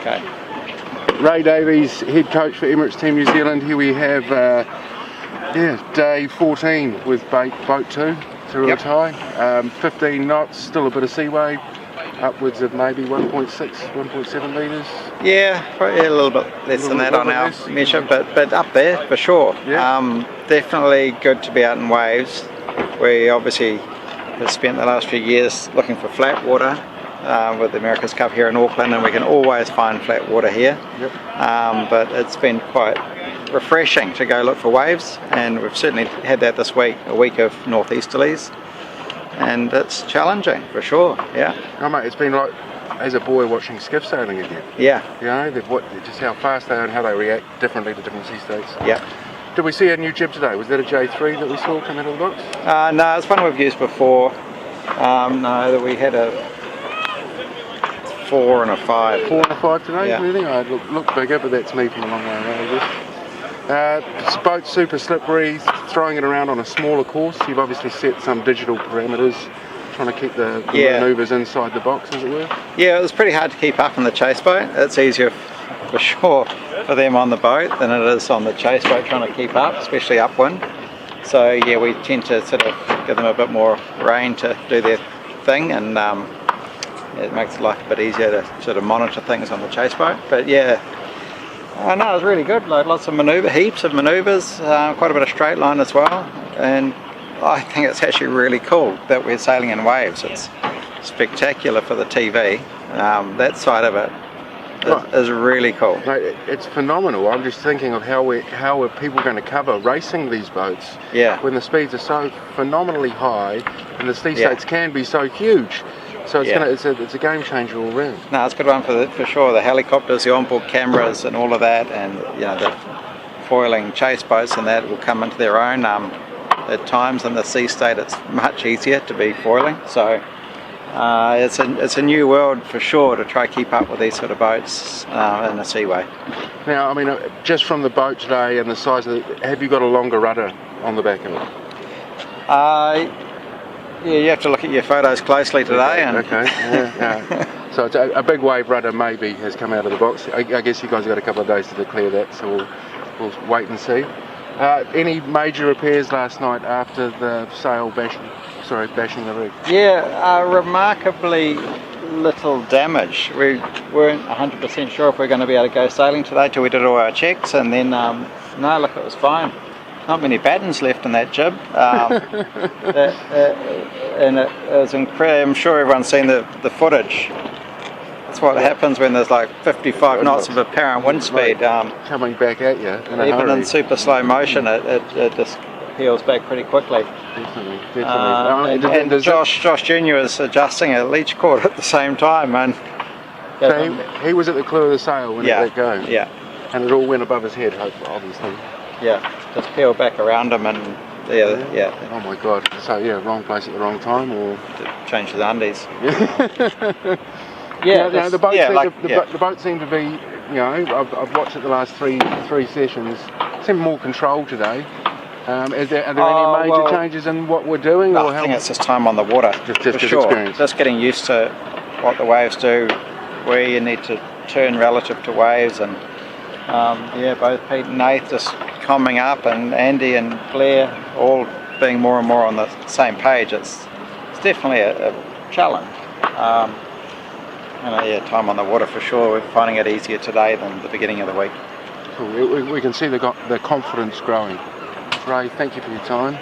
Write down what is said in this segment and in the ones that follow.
Okay. Ray Davies, head coach for Emirates Team New Zealand. Here we have day 14 with boat 2 to Ruatai. 15 knots, still a bit of seaway, upwards of maybe 1.6, 1.7 metres. Yeah, probably a little bit less than that on our measure, but up there for sure. Yeah. Definitely good to be out in waves. We obviously have spent the last few years looking for flat water with the America's Cup here in Auckland, and we can always find flat water here. Yep. But it's been quite refreshing to go look for waves, and we've certainly had that this week, a week of northeasterlies, and it's challenging for sure. Yeah. Oh mate, it's been like as a boy watching skiff sailing again. Yeah. You know, just how fast they are and how they react differently to different sea states. Yeah. Did we see a new jib today? Was that a J3 that we saw come out of the box? No, it's one we've used before. No, that we had a 4 and a 5. 4 and a 5 today, Yeah. really? I look bigger, but that's me from a long way away, I guess. This boat's super slippery, throwing it around on a smaller course. You've obviously set some digital parameters, trying to keep the manoeuvres inside the box, as it were. Yeah, it was pretty hard to keep up in the chase boat. It's easier for sure for them on the boat than it is on the chase boat trying to keep up, especially upwind. So yeah, we tend to sort of give them a bit more rein to do their thing, and it makes life a bit easier to sort of monitor things on the chase boat. But yeah, no, it was really good. Like lots of heaps of manoeuvres, quite a bit of straight line as well, and I think it's actually really cool that we're sailing in waves. It's spectacular for the TV. That side of it is really cool. Mate, it's phenomenal. I'm just thinking of how are people going to cover racing these boats when the speeds are so phenomenally high and the sea states can be so huge. So it's it's a game changer all round. No, it's a good one for sure. The helicopters, the onboard cameras, and all of that, and you know the foiling chase boats and that will come into their own. At times in the sea state, it's much easier to be foiling. So it's a new world for sure to try to keep up with these sort of boats in the seaway. Now, I mean, just from the boat today and the size of it, have you got a longer rudder on the back of it? Yeah, you have to look at your photos closely today. So it's a big wave rudder maybe has come out of the box. I guess you guys have got a couple of days to declare that, so we'll wait and see. Any major repairs last night after the sail bashing the rig? Yeah, remarkably little damage. We weren't 100% sure if we were going to be able to go sailing today till we did all our checks, and then no, look, it was fine. Not many battens left in that jib, and it was incredible. I'm sure everyone's seen the footage. That's what happens when there's like 55 knots of apparent wind speed. Coming back at you in a even hurry. in super slow motion, it just peels back pretty quickly. Definitely. And Josh Jr. is adjusting a leech cord at the same time, and so he was at the clue of the sail when it let go. Yeah. And it all went above his head, obviously. Yeah, just peeled back around him, and Oh my God! So wrong place at the wrong time, or change the undies. The boat seemed to be, you know, I've watched it the last three sessions. It seemed more controlled today. Are there any major changes in what we're doing? No, I think it's just time on the water, just for sure. Experience. Just getting used to what the waves do, where you need to turn relative to waves, and both Pete and Nath just calming up, and Andy and Blair all being more and more on the same page. It's definitely a challenge. Time on the water for sure. We're finding it easier today than the beginning of the week. Cool. We can see the confidence growing. Ray, thank you for your time.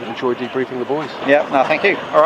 Enjoy debriefing the boys. Yeah, no, thank you. All right.